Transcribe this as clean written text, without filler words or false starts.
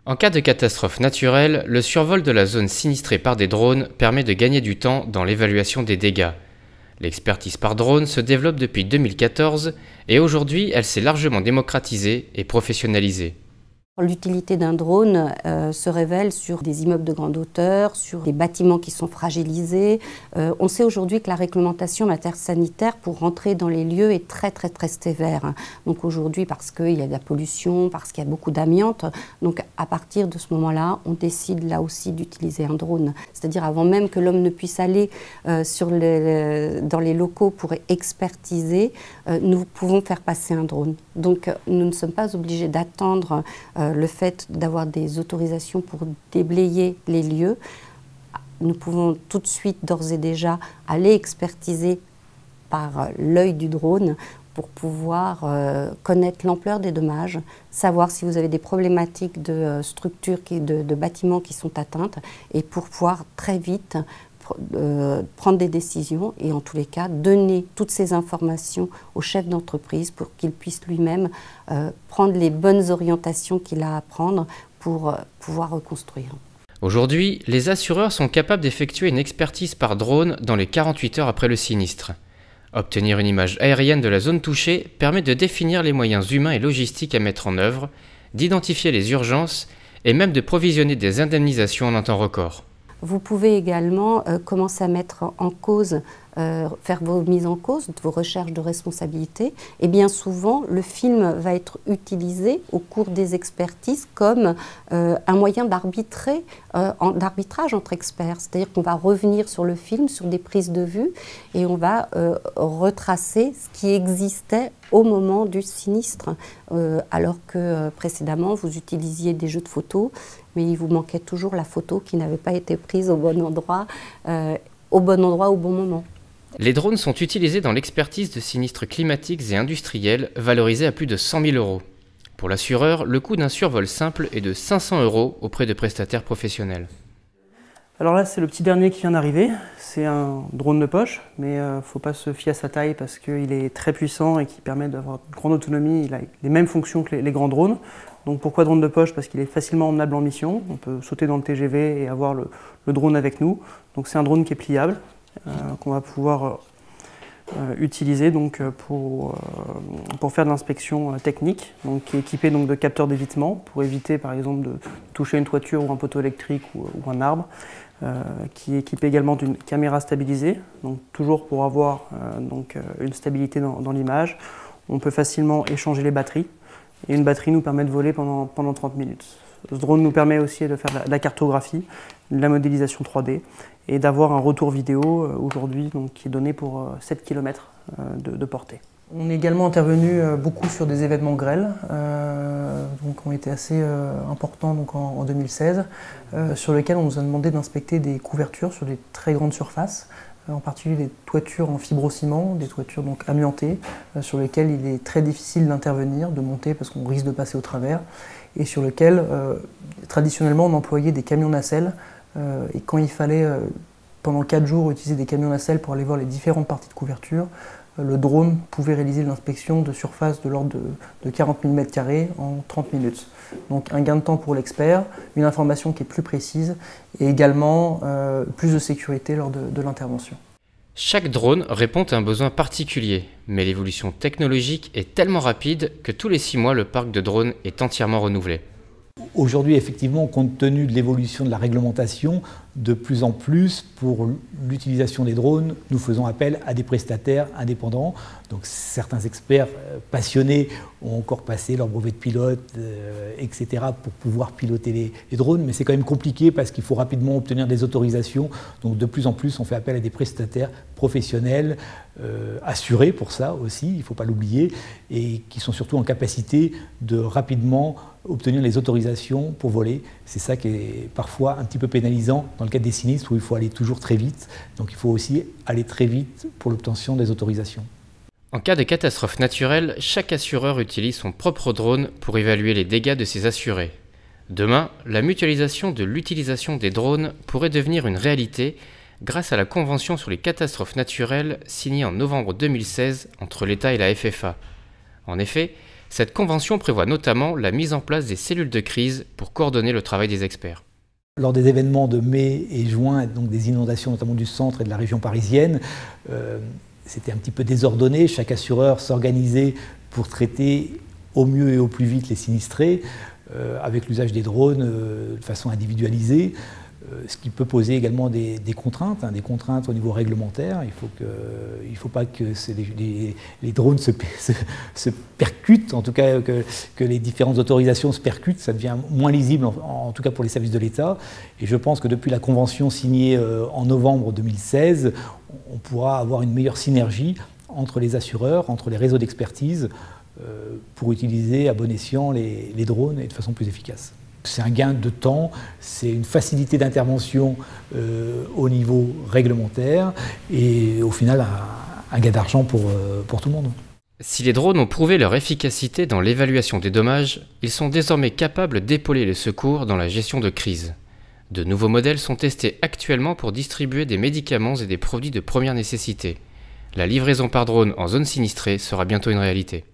En cas de catastrophe naturelle, le survol de la zone sinistrée par des drones permet de gagner du temps dans l'évaluation des dégâts. L'expertise par drone se développe depuis 2014 et aujourd'hui elle s'est largement démocratisée et professionnalisée. L'utilité d'un drone se révèle sur des immeubles de grande hauteur, sur des bâtiments qui sont fragilisés. On sait aujourd'hui que la réglementation en matière sanitaire pour rentrer dans les lieux est très sévère. Donc aujourd'hui, parce qu'il y a de la pollution, parce qu'il y a beaucoup d'amiante, donc à partir de ce moment-là, on décide là aussi d'utiliser un drone. C'est-à-dire avant même que l'homme ne puisse aller dans les locaux pour expertiser, nous pouvons faire passer un drone. Donc nous ne sommes pas obligés d'attendre le fait d'avoir des autorisations pour déblayer les lieux. Nous pouvons tout de suite, d'ores et déjà, aller expertiser par l'œil du drone pour pouvoir connaître l'ampleur des dommages, savoir si vous avez des problématiques de structures, de bâtiments qui sont atteintes, et pour pouvoir très vite prendre des décisions et en tous les cas donner toutes ces informations au chef d'entreprise pour qu'il puisse lui-même prendre les bonnes orientations qu'il a à prendre pour pouvoir reconstruire. Aujourd'hui, les assureurs sont capables d'effectuer une expertise par drone dans les 48 heures après le sinistre. Obtenir une image aérienne de la zone touchée permet de définir les moyens humains et logistiques à mettre en œuvre, d'identifier les urgences et même de provisionner des indemnisations en un temps record. Vous pouvez également commencer à mettre en cause, faire vos mises en cause, vos recherches de responsabilité. Et bien souvent, le film va être utilisé au cours des expertises comme un moyen d'arbitrage entre experts. C'est-à-dire qu'on va revenir sur le film, sur des prises de vue, et on va retracer ce qui existait au moment du sinistre, alors que précédemment, vous utilisiez des jeux de photos, mais il vous manquait toujours la photo qui n'avait pas été prise au bon endroit, au bon moment. Les drones sont utilisés dans l'expertise de sinistres climatiques et industriels valorisés à plus de 100 000 €. Pour l'assureur, le coût d'un survol simple est de 500 € auprès de prestataires professionnels. Alors là, c'est le petit dernier qui vient d'arriver. C'est un drone de poche, mais il ne faut pas se fier à sa taille parce qu'il est très puissant et qui permet d'avoir une grande autonomie. Il a les mêmes fonctions que les grands drones. Donc pourquoi drone de poche? Parce qu'il est facilement emmenable en mission. On peut sauter dans le TGV et avoir le drone avec nous. Donc c'est un drone qui est pliable, qu'on va pouvoir utilisé donc, pour faire de l'inspection technique, donc, qui est équipé donc, de capteurs d'évitement pour éviter par exemple de toucher une toiture ou un poteau électrique ou un arbre, qui est équipé également d'une caméra stabilisée, donc, toujours pour avoir une stabilité dans l'image. On peut facilement échanger les batteries et une batterie nous permet de voler pendant 30 minutes. Ce drone nous permet aussi de faire de la cartographie, de la modélisation 3D et d'avoir un retour vidéo aujourd'hui qui est donné pour 7 km de portée. On est également intervenu beaucoup sur des événements grêles, qui ont été assez importants en 2016, sur lesquels on nous a demandé d'inspecter des couvertures sur des très grandes surfaces, en particulier des toitures en fibrociment, des toitures donc amiantées, sur lesquelles il est très difficile d'intervenir, de monter parce qu'on risque de passer au travers, et sur lesquelles traditionnellement on employait des camions nacelles, et quand il fallait pendant 4 jours utiliser des camions nacelles pour aller voir les différentes parties de couverture, le drone pouvait réaliser l'inspection de surface de l'ordre de 40 000 m² en 30 minutes. Donc un gain de temps pour l'expert, une information qui est plus précise et également plus de sécurité lors de l'intervention. Chaque drone répond à un besoin particulier, mais l'évolution technologique est tellement rapide que tous les 6 mois, le parc de drones est entièrement renouvelé. Aujourd'hui, effectivement, compte tenu de l'évolution de la réglementation, de plus en plus, pour l'utilisation des drones, nous faisons appel à des prestataires indépendants. Donc certains experts passionnés ont encore passé leur brevet de pilote, etc. pour pouvoir piloter les drones, mais c'est quand même compliqué parce qu'il faut rapidement obtenir des autorisations. Donc de plus en plus, on fait appel à des prestataires professionnels, assurés pour ça aussi, il ne faut pas l'oublier, et qui sont surtout en capacité de rapidement obtenir les autorisations pour voler. C'est ça qui est parfois un petit peu pénalisant dans le cadre des sinistres où il faut aller toujours très vite. Donc il faut aussi aller très vite pour l'obtention des autorisations. En cas de catastrophe naturelle, chaque assureur utilise son propre drone pour évaluer les dégâts de ses assurés. Demain, la mutualisation de l'utilisation des drones pourrait devenir une réalité grâce à la Convention sur les catastrophes naturelles signée en novembre 2016 entre l'État et la FFA. En effet, cette convention prévoit notamment la mise en place des cellules de crise pour coordonner le travail des experts. Lors des événements de mai et juin, donc des inondations notamment du centre et de la région parisienne, c'était un petit peu désordonné. Chaque assureur s'organisait pour traiter au mieux et au plus vite les sinistrés, avec l'usage des drones de façon individualisée, ce qui peut poser également des contraintes, des contraintes au niveau réglementaire. Il ne faut pas que les drones se percutent, en tout cas que les différentes autorisations se percutent. Ça devient moins lisible, en tout cas pour les services de l'État. Et je pense que depuis la convention signée en novembre 2016, on pourra avoir une meilleure synergie entre les assureurs, entre les réseaux d'expertise, pour utiliser à bon escient les drones et de façon plus efficace. C'est un gain de temps, c'est une facilité d'intervention au niveau réglementaire et au final un gain d'argent pour tout le monde. Si les drones ont prouvé leur efficacité dans l'évaluation des dommages, ils sont désormais capables d'épauler les secours dans la gestion de crise. De nouveaux modèles sont testés actuellement pour distribuer des médicaments et des produits de première nécessité. La livraison par drone en zone sinistrée sera bientôt une réalité.